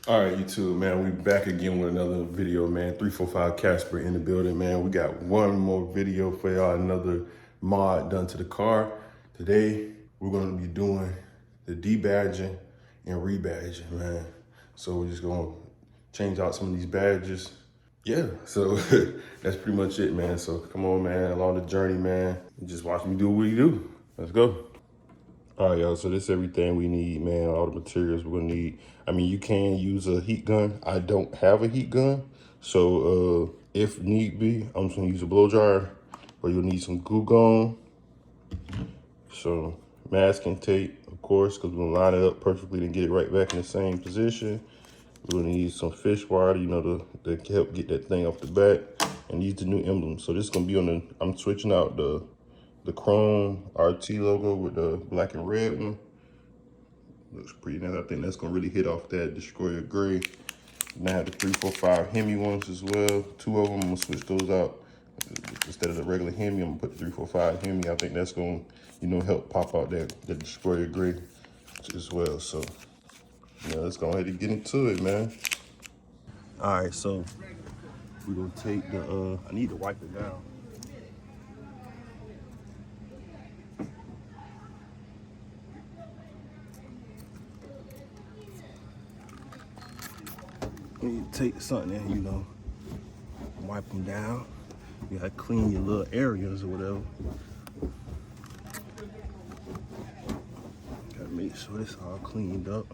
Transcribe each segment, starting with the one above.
All right, YouTube, man, we back again with another video, man. 345 Casper in the building, man. We got one more video for y'all, another mod done to the car. Today, we're gonna be doing the debadging and rebadging, man. So we're just gonna change out some of these badges. Yeah, so that's pretty much it, man. So come on, man, along the journey, man. Just watch me do what we do. Let's go. All right, y'all, so this is everything we need, man. All the materials we're gonna need. I mean, you can use a heat gun. I don't have a heat gun. So if need be, I'm just gonna use a blow dryer, but you'll need some glue gun. So masking tape, of course, because we're gonna line it up perfectly to get it right back in the same position. We're gonna need some fish wire, you know, to help get that thing off the back. And these the new emblems. So this is gonna be on the, I'm switching out the chrome RT logo with the black and red one. Looks pretty nice. I think that's gonna really hit off that Destroyer gray. And I have the 345 Hemi ones as well. Two of them, I'm gonna switch those out. Instead of the regular Hemi, I'm gonna put the 345 Hemi. I think that's gonna, you know, help pop out that Destroyer gray as well. So, yeah, let's go ahead and get into it, man. All right, so we're gonna take the, I need to wipe it down. You take something and, you know, wipe them down. You gotta clean your little areas or whatever. Gotta make sure it's all cleaned up.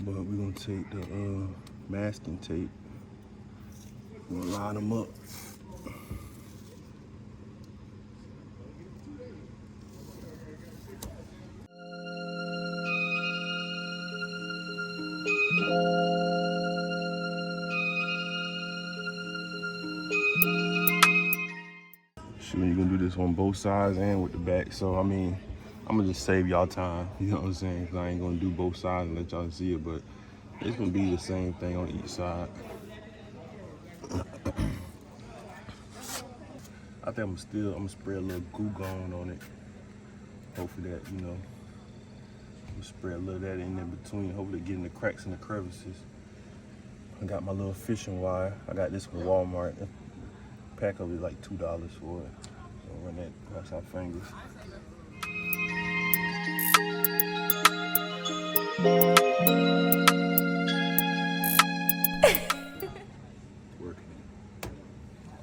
But we're gonna take the masking tape. We're gonna line them up. Sure, you're gonna do this on both sides and with the back. So I mean, I'm gonna just save y'all time. You know what I'm saying? Cause I ain't gonna do both sides and let y'all see it, but it's gonna be the same thing on each side. I think I'm gonna spray a little glue gun on it. Hopefully that, you know, I'm spray a little of that in between. Hopefully get in the cracks and the crevices. I got my little fishing wire. I got this from Walmart. The pack of it like $2 for it. So run that across our fingers. Working.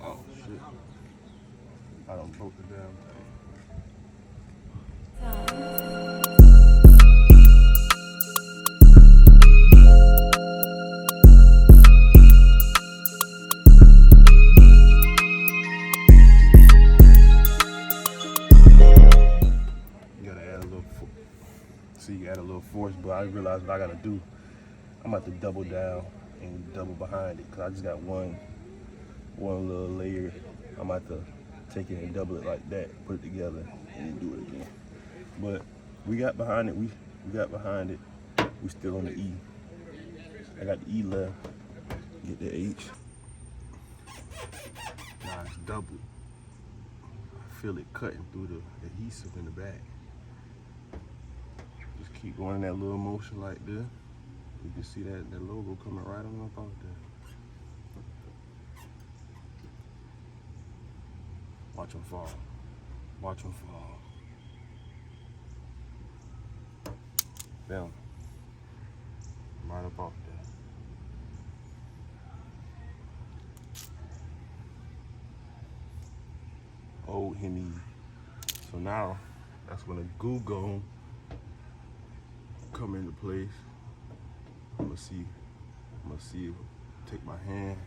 Oh shit. I done broke the damn thing. You gotta add a little see, you add a little force, but I realized what I gotta do. I'm about to double down and double behind it, cause I just got one little layer. I'm about to take it and double it like that, put it together, and then do it again. But we got behind it. We got behind it. We still on the E. I got the E left. Get the H. Now it's doubled. I feel it cutting through the adhesive in the back. Just keep going in that little motion like this. You can see that logo coming right on up out there. Watch them fall. Watch them fall. Bam. Right up off there. Old Hemi. So now that's when the glue gun come into place. I'm gonna see, take my hand,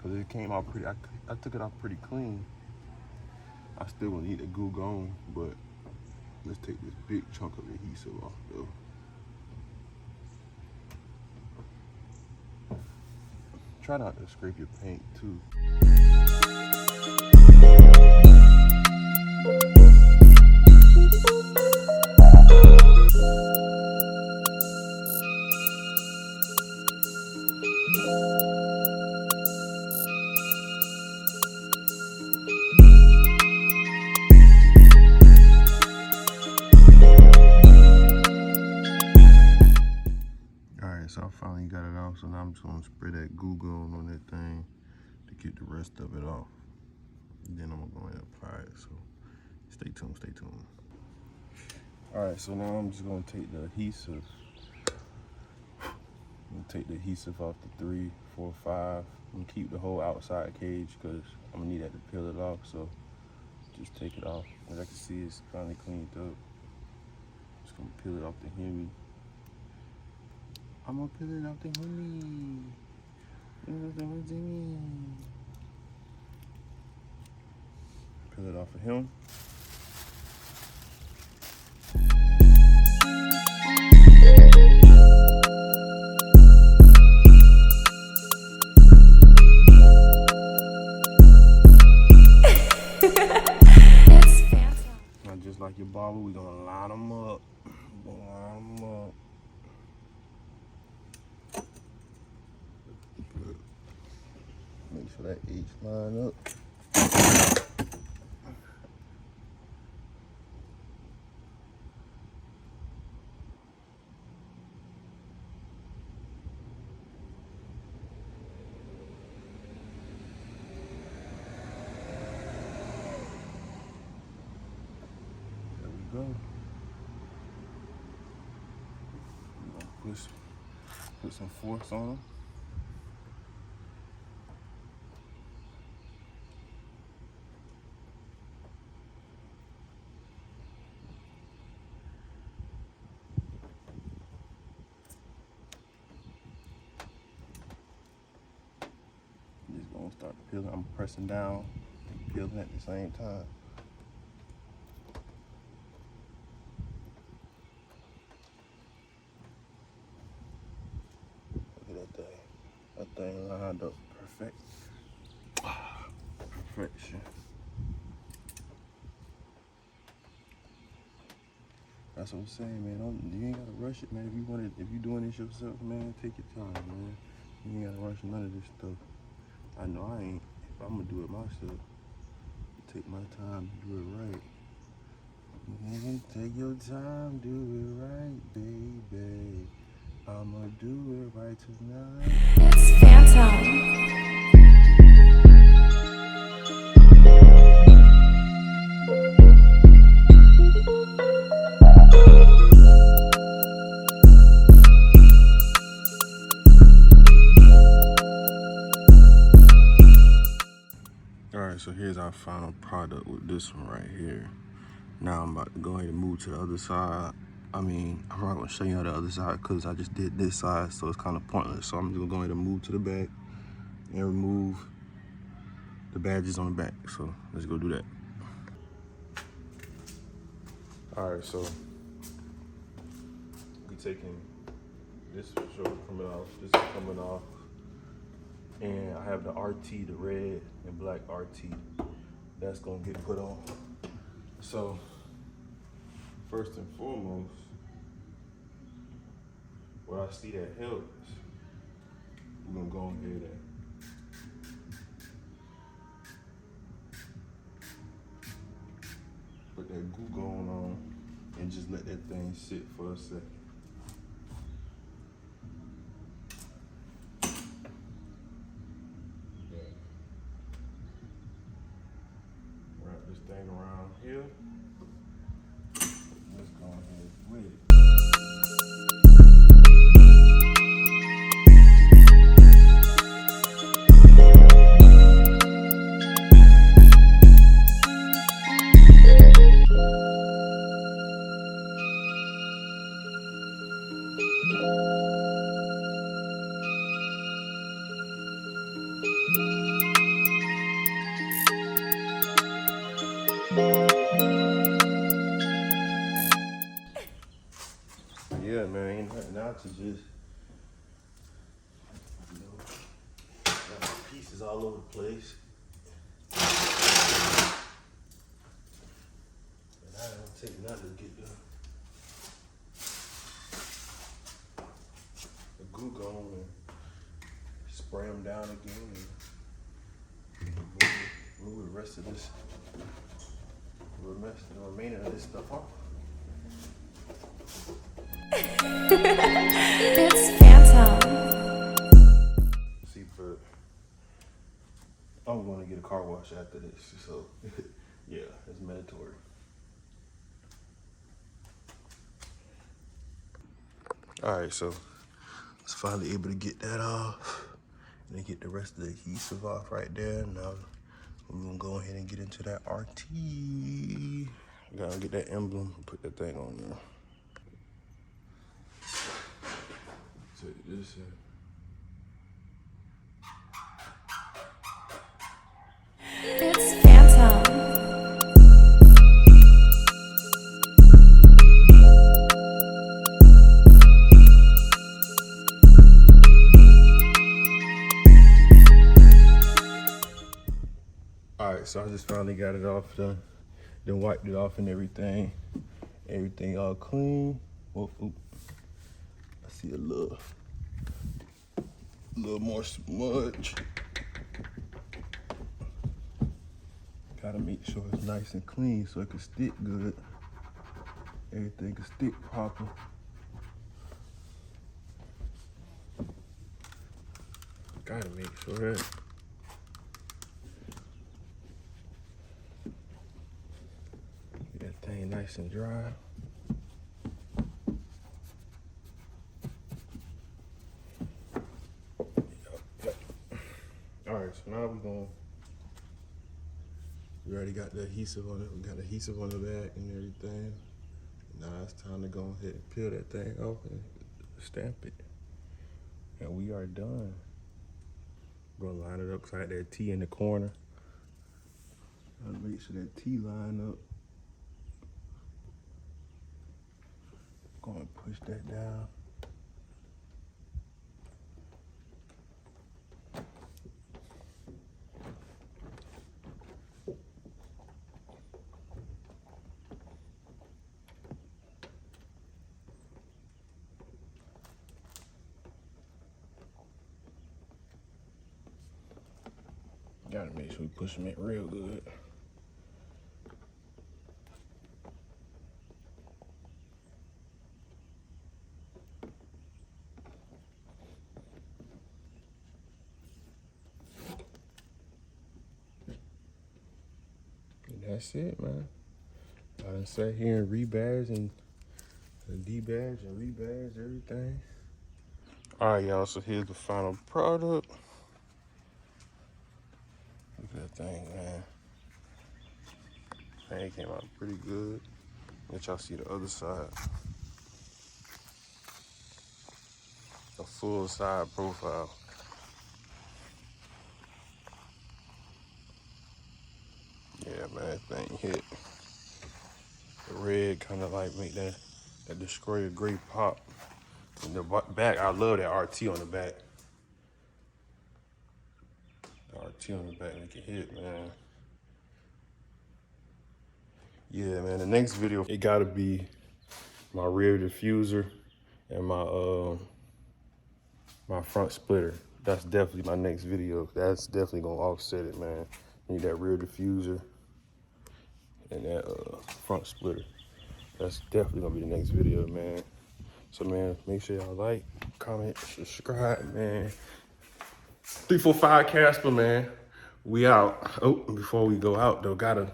cause it came out pretty, I took it off pretty clean. I still gonna need a glue gun, but let's take this big chunk of adhesive off though. Try not to scrape your paint too. off, so now I'm just gonna spray that goo gone on that thing to get the rest of it off. And then I'm gonna go ahead and apply it, so stay tuned, stay tuned. All right, so now I'm just gonna take the adhesive. I'm gonna take the adhesive off the 3, 4, 5. I'm gonna keep the whole outside cage because I'm gonna need that to peel it off, so just take it off. As I can see, it's finally cleaned up. Just gonna peel it off the hemi. I'm gonna peel it off the hemi. Peel it off of him. Now, just like your barber, we're gonna line them up. Make sure that H line up. There we go. Put some force on them. Just gonna start peeling. I'm pressing down and peeling at the same time. Look at that thing. That thing lined up perfect. Perfection. That's what I'm saying, man. You ain't gotta rush it, man. If you doing this yourself, man, take your time, man. You ain't gotta rush none of this stuff. I know I ain't. If I'm gonna do it myself, take my time, do it right. Take your time, do it right, baby. I'ma do it right tonight. It's Phantom. Alright, so here's our final product with this one right here. Now I'm about to go ahead and move to the other side. I mean, I'm not gonna show you the other side because I just did this side, so it's kind of pointless. So I'm just gonna go ahead and move to the back and remove the badges on the back. So let's go do that. Alright, so we taking this shoulder coming off, this is coming off. And I have the RT, the red and black RT. That's gonna get put on. So, first and foremost, where I see that helps, we're gonna go ahead and put that glue going on and just let that thing sit for a second. This thing around here. Let's go ahead with it. Yeah, man, ain't nothing out to just, got pieces all over the place. And I don't take nothing to get the glue going and spray them down again and remove the rest of this, the remainder of this stuff off. It's Phantom. a car wash after this. So yeah, it's mandatory. All right, so it's finally able to get that off and then get the rest of the adhesive off right there. Now we're gonna go ahead and get into that RT. Gotta get that emblem and put that thing on there. Take this in. It's Phantom. All right, so I just finally got it off, then wiped it off and everything. Everything all clean. Oh, I see a little more smudge. Gotta make sure it's nice and clean so it can stick good. Everything can stick proper. Gotta make sure that. Get that thing nice and dry. Yep. All right, so now we already got the adhesive on it. We got adhesive on the back and everything. Now it's time to go ahead and peel that thing off and stamp it. And we are done. We're gonna line it up because I got that T in the corner. Gotta make sure that T line up. Go and push that down. Gotta make sure we push them in real good. And that's it, man. I done sat here and rebadged and debadged and rebadged everything. All right, y'all, so here's the final product. Look at that thing, man. Thing came out pretty good. Let y'all see the other side. A full side profile. Yeah, man, that thing hit. The red kind of like make that Destroyer gray pop. And the back, I love that RT on the back. The RT on the back make it hit, man. Yeah, man, the next video, it gotta be my rear diffuser and my front splitter. That's definitely my next video. That's definitely gonna offset it, man. Need that rear diffuser and that front splitter. That's definitely gonna be the next video, man. So, man, make sure y'all like, comment, subscribe, man. 345 Casper, man. We out. Oh, before we go out though, gotta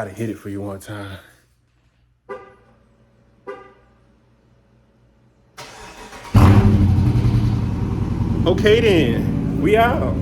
hit it for you one time. Okay then, we out.